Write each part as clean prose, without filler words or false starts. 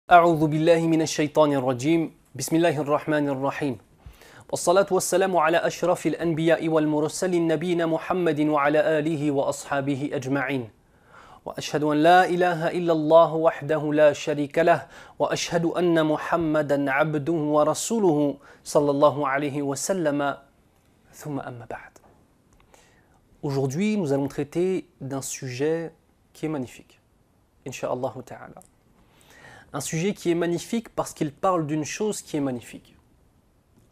أعوذ بالله من الشيطان الرجيم بسم الله الرحمن الرحيم والصلاة والسلام على أشرف الأنبياء والمرسلين نبينا محمد وعلى آله وأصحابه أجمعين وأشهد أن لا إله إلا الله وحده لا شريك له وأشهد أن محمدا عبده ورسوله صلى الله عليه وسلم ثم أما بعد. Aujourd'hui, nous allons traiter d'un sujet qui est magnifique, Inch'Allah ta'ala. Un sujet qui est magnifique parce qu'il parle d'une chose qui est magnifique.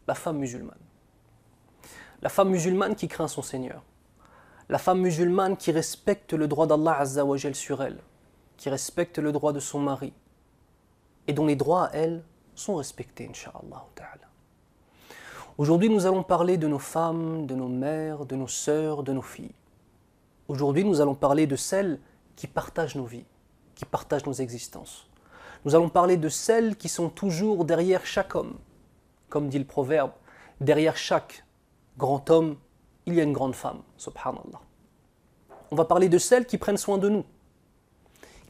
La femme musulmane. La femme musulmane qui craint son Seigneur. La femme musulmane qui respecte le droit d'Allah Azza wa Jal sur elle, qui respecte le droit de son mari, et dont les droits à elle sont respectés, Inch'Allah ta'ala. Aujourd'hui, nous allons parler de nos femmes, de nos mères, de nos sœurs, de nos filles. Aujourd'hui, nous allons parler de celles qui partagent nos vies, qui partagent nos existences. Nous allons parler de celles qui sont toujours derrière chaque homme. Comme dit le proverbe, derrière chaque grand homme, il y a une grande femme, subhanallah. On va parler de celles qui prennent soin de nous,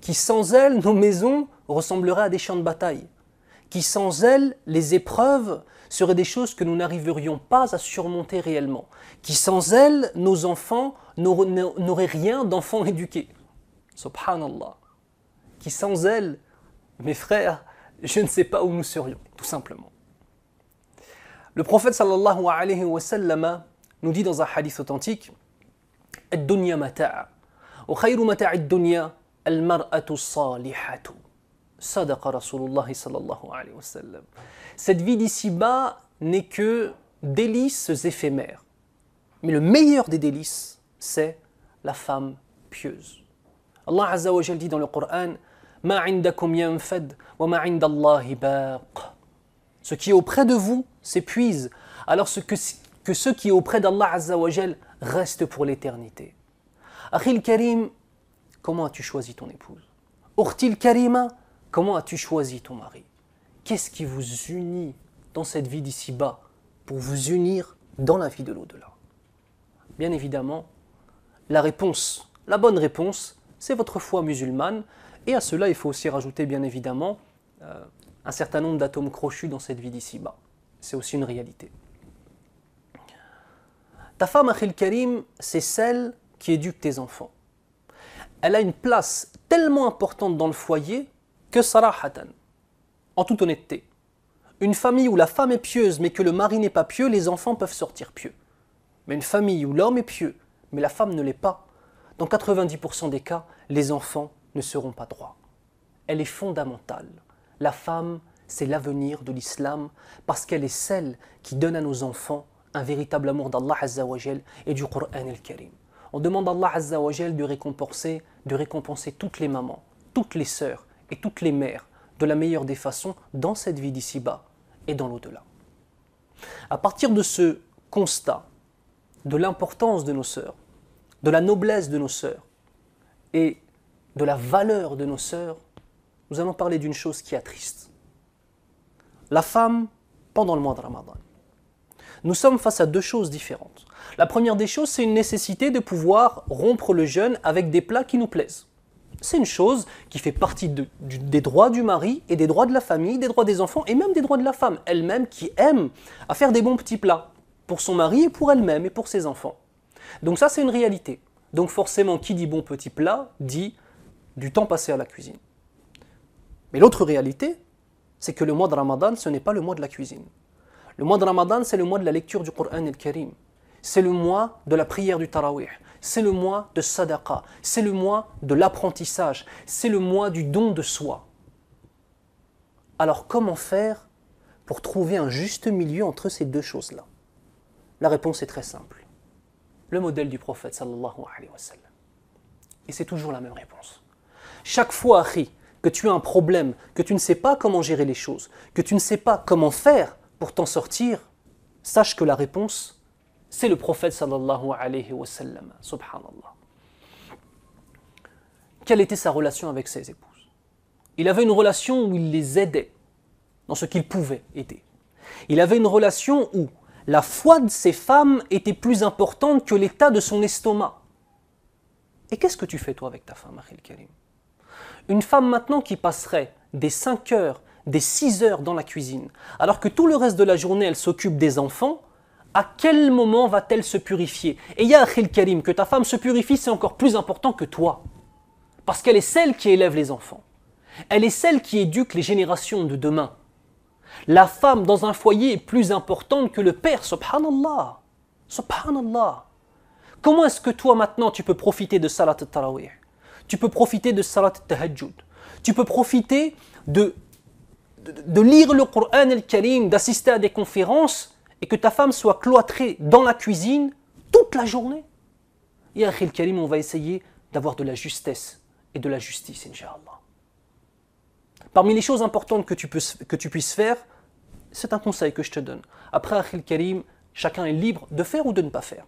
qui sans elles, nos maisons ressembleraient à des champs de bataille, qui sans elles, les épreuves seraient des choses que nous n'arriverions pas à surmonter réellement, qui sans elles, nos enfants n'auraient rien d'enfants éduqués, subhanallah, qui sans elles, mes frères, je ne sais pas où nous serions, tout simplement. Le prophète sallallahu alayhi wa sallam nous dit dans un hadith authentique Ad-dunya mata'a wa khayru mata'i ad-dunya al-mar'atu salihatu. Sadaqa Rasulullah sallallahu alayhi wa sallam. Cette vie d'ici-bas n'est que délices éphémères. Mais le meilleur des délices, c'est la femme pieuse. Allah Azza wa Jal dit dans le Coran Ma 'indakum yanfad wa ma 'inda Allahi baq. Ce qui est auprès de vous s'épuise, alors que ce qui est auprès d'Allah Azza wa Jal reste pour l'éternité. Akhil Karim, comment as-tu choisi ton épouse? Ukhtil Karima, comment as-tu choisi ton mari? Qu'est-ce qui vous unit dans cette vie d'ici-bas pour vous unir dans la vie de l'au-delà? Bien évidemment, la bonne réponse, c'est votre foi musulmane. Et à cela, il faut aussi rajouter, bien évidemment, un certain nombre d'atomes crochus dans cette vie d'ici-bas. C'est aussi une réalité. Ta femme, Akhil Karim, c'est celle qui éduque tes enfants. Elle a une place tellement importante dans le foyer que sarahatan, en toute honnêteté, une famille où la femme est pieuse mais que le mari n'est pas pieux, les enfants peuvent sortir pieux. Mais une famille où l'homme est pieux mais la femme ne l'est pas, dans 90% des cas, les enfants ne seront pas droits. Elle est fondamentale. La femme, c'est l'avenir de l'islam parce qu'elle est celle qui donne à nos enfants un véritable amour d'Allah Azza wa Jal et du Coran al-Karim. On demande à Allah Azza wa Jal de récompenser toutes les mamans, toutes les sœurs et toutes les mères de la meilleure des façons dans cette vie d'ici-bas et dans l'au-delà. À partir de ce constat de l'importance de nos sœurs, de la noblesse de nos sœurs et de la valeur de nos sœurs, nous allons parler d'une chose qui attriste. La femme pendant le mois de Ramadan. Nous sommes face à deux choses différentes. La première des choses, c'est une nécessité de pouvoir rompre le jeûne avec des plats qui nous plaisent. C'est une chose qui fait partie des droits du mari et des droits de la famille, des droits des enfants et même des droits de la femme elle-même qui aime à faire des bons petits plats pour son mari et pour elle-même et pour ses enfants. Donc ça, c'est une réalité. Donc forcément, qui dit bon petit plat dit du temps passé à la cuisine. Mais l'autre réalité, c'est que le mois de Ramadan, ce n'est pas le mois de la cuisine. Le mois de Ramadan, c'est le mois de la lecture du Coran al-Karim. C'est le mois de la prière du Tarawih. C'est le mois de Sadaqa. C'est le mois de l'apprentissage. C'est le mois du don de soi. Alors comment faire pour trouver un juste milieu entre ces deux choses-là? La réponse est très simple. Le modèle du prophète sallallahu alayhi wa sallam. Et c'est toujours la même réponse. Chaque fois, Akhi, que tu as un problème, que tu ne sais pas comment gérer les choses, que tu ne sais pas comment faire pour t'en sortir, sache que la réponse, c'est le prophète sallallahu alayhi wa sallam, subhanallah. Quelle était sa relation avec ses épouses? Il avait une relation où il les aidait dans ce qu'il pouvait aider. Il avait une relation où la foi de ses femmes était plus importante que l'état de son estomac. Et qu'est-ce que tu fais toi avec ta femme, Akhil Karim? Une femme maintenant qui passerait des 5 heures, des 6 heures dans la cuisine, alors que tout le reste de la journée, elle s'occupe des enfants, à quel moment va-t-elle se purifier? Et ya akhil karim, que ta femme se purifie, c'est encore plus important que toi. Parce qu'elle est celle qui élève les enfants. Elle est celle qui éduque les générations de demain. La femme dans un foyer est plus importante que le père, subhanallah. Subhanallah. Comment est-ce que toi maintenant tu peux profiter de salat al-tarawih? Tu peux profiter de salat al-tahajjud. Tu peux profiter de lire le Coran al-Karim, d'assister à des conférences et que ta femme soit cloîtrée dans la cuisine toute la journée. Ya akhil karim, on va essayer d'avoir de la justesse et de la justice, Inch'Allah. Parmi les choses importantes que tu puisses faire, c'est un conseil que je te donne. Après, akhil karim, chacun est libre de faire ou de ne pas faire.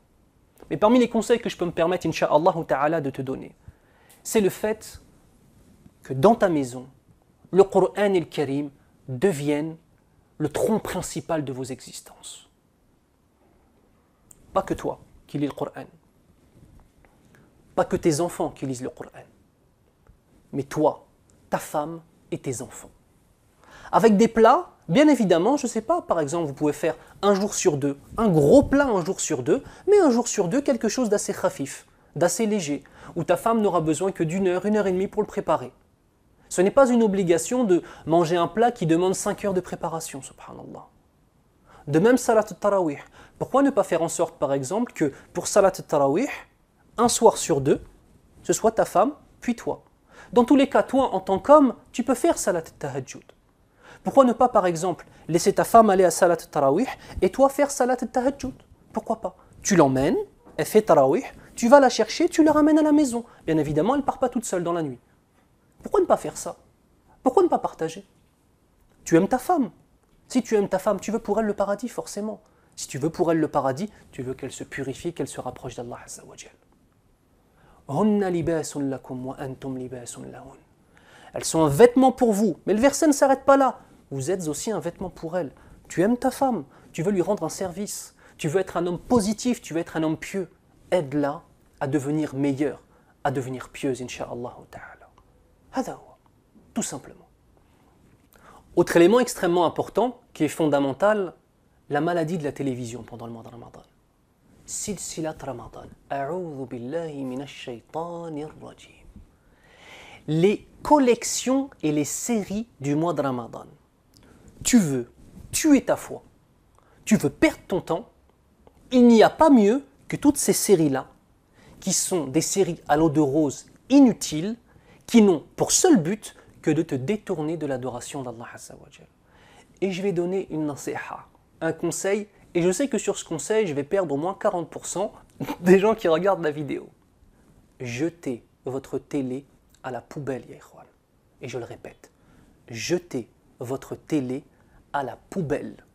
Mais parmi les conseils que je peux me permettre, Inch'Allah ta'ala, de te donner, c'est le fait que dans ta maison, le Coran et le Karim deviennent le tronc principal de vos existences. Pas que toi qui lis le Coran, pas que tes enfants qui lisent le Coran, mais toi, ta femme et tes enfants. Avec des plats, bien évidemment, je ne sais pas, par exemple, vous pouvez faire un jour sur deux, un gros plat un jour sur deux, mais un jour sur deux, quelque chose d'assez khafif, d'assez léger, où ta femme n'aura besoin que d'une heure et demie pour le préparer. Ce n'est pas une obligation de manger un plat qui demande 5 heures de préparation, subhanallah. De même, salat al-tarawih. Pourquoi ne pas faire en sorte, par exemple, que pour salat al-tarawih, un soir sur deux, ce soit ta femme, puis toi. Dans tous les cas, toi, en tant qu'homme, tu peux faire salat al-tahajjud. Pourquoi ne pas, par exemple, laisser ta femme aller à salat al-tarawih et toi faire salat al-tahajjud? Pourquoi pas? Tu l'emmènes, elle fait tarawih, tu vas la chercher, tu la ramènes à la maison. Bien évidemment, elle ne part pas toute seule dans la nuit. Pourquoi ne pas faire ça? Pourquoi ne pas partager? Tu aimes ta femme. Si tu aimes ta femme, tu veux pour elle le paradis, forcément. Si tu veux pour elle le paradis, tu veux qu'elle se purifie, qu'elle se rapproche d'Allah Azza wa Jal. Hunna libasun lakum wa antum libasun lahun. Elles sont un vêtement pour vous. Mais le verset ne s'arrête pas là. Vous êtes aussi un vêtement pour elle. Tu aimes ta femme, tu veux lui rendre un service. Tu veux être un homme positif, tu veux être un homme pieux. Aide-la à devenir meilleure, à devenir pieuse, incha'Allah ta'ala. Tout simplement. Autre élément extrêmement important, qui est fondamental, la maladie de la télévision pendant le mois de Ramadan. Silsilat Ramadan. A'udhu billahi minash shaytanir rajim. Les collections et les séries du mois de Ramadan. Tu veux tuer ta foi, tu veux perdre ton temps, il n'y a pas mieux que toutes ces séries-là, qui sont des séries à l'eau de rose inutiles, qui n'ont pour seul but que de te détourner de l'adoration d'Allah Azza wa Jal. Et je vais donner une nasiha, un conseil, et je sais que sur ce conseil, je vais perdre au moins 40% des gens qui regardent la vidéo. Jetez votre télé à la poubelle, ya ikhwan. Et je le répète, jetez votre télé à la poubelle.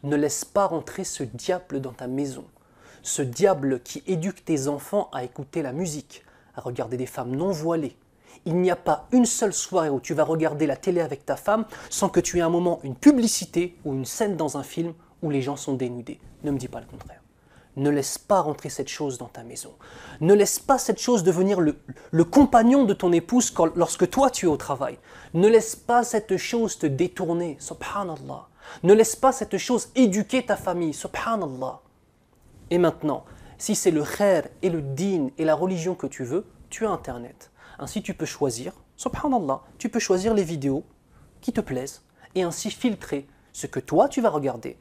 Ne laisse pas rentrer ce diable dans ta maison. Ce diable qui éduque tes enfants à écouter la musique, à regarder des femmes non voilées. Il n'y a pas une seule soirée où tu vas regarder la télé avec ta femme sans que tu aies un moment, une publicité ou une scène dans un film où les gens sont dénudés. Ne me dis pas le contraire. Ne laisse pas rentrer cette chose dans ta maison. Ne laisse pas cette chose devenir le compagnon de ton épouse lorsque toi tu es au travail. Ne laisse pas cette chose te détourner, subhanallah. Ne laisse pas cette chose éduquer ta famille, subhanallah. Et maintenant, si c'est le khair et le din et la religion que tu veux, tu as Internet. Ainsi tu peux choisir, subhanallah, tu peux choisir les vidéos qui te plaisent et ainsi filtrer ce que toi tu vas regarder,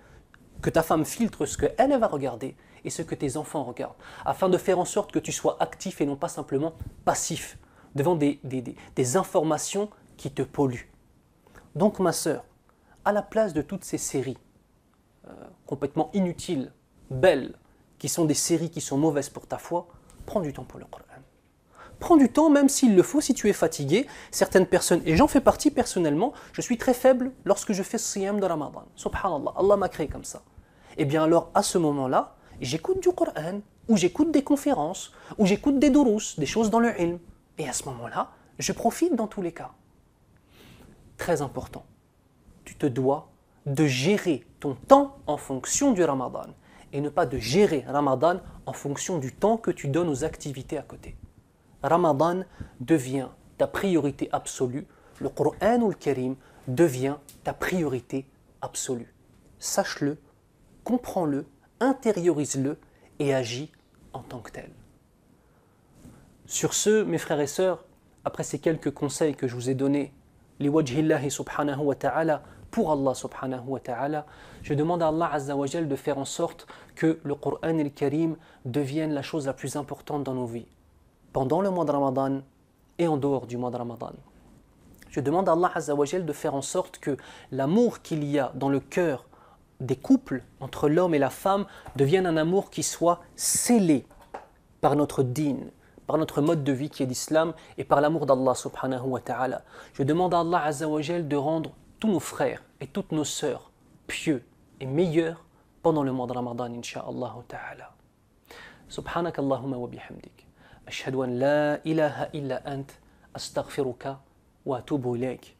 que ta femme filtre ce qu'elle va regarder et ce que tes enfants regardent, afin de faire en sorte que tu sois actif et non pas simplement passif devant des informations qui te polluent. Donc ma sœur, à la place de toutes ces séries complètement inutiles, belles, qui sont des séries qui sont mauvaises pour ta foi, prends du temps pour le Coran. Prends du temps, même s'il le faut, si tu es fatigué. Certaines personnes, et j'en fais partie personnellement, je suis très faible lorsque je fais siyam de Ramadan. Subhanallah, Allah m'a créé comme ça. Et bien alors, à ce moment-là, j'écoute du Coran, ou j'écoute des conférences, ou j'écoute des durus, des choses dans le ilm. Et à ce moment-là, je profite dans tous les cas. Très important, tu te dois de gérer ton temps en fonction du Ramadan, et ne pas de gérer Ramadan en fonction du temps que tu donnes aux activités à côté. Ramadan devient ta priorité absolue le Coran al-Karim devient ta priorité absolue. Sache-le, comprends-le, intériorise-le et agis en tant que tel. Sur ce, mes frères et sœurs, après ces quelques conseils que je vous ai donnés, liwajhillahi subhanahu wa ta'ala, pour Allah subhanahu wa ta'ala, je demande à Allah azza wa jal de faire en sorte que le Coran al-Karim devienne la chose la plus importante dans nos vies, pendant le mois de Ramadan et en dehors du mois de Ramadan. Je demande à Allah azza wa jal de faire en sorte que l'amour qu'il y a dans le cœur des couples entre l'homme et la femme devienne un amour qui soit scellé par notre dîn, par notre mode de vie qui est l'islam et par l'amour d'Allah subhanahu wa ta'ala. Je demande à Allah azza wa jal de rendre tous nos frères et toutes nos sœurs pieux et meilleurs pendant le mois de Ramadan, insha'Allah ta'ala. Subhanak Allahumma wa bihamdik. Ashhadu an la ilaha illa ant. Astaghfiruka wa atubu ilayk.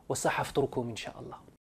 Wa sahafturukum insha'Allah.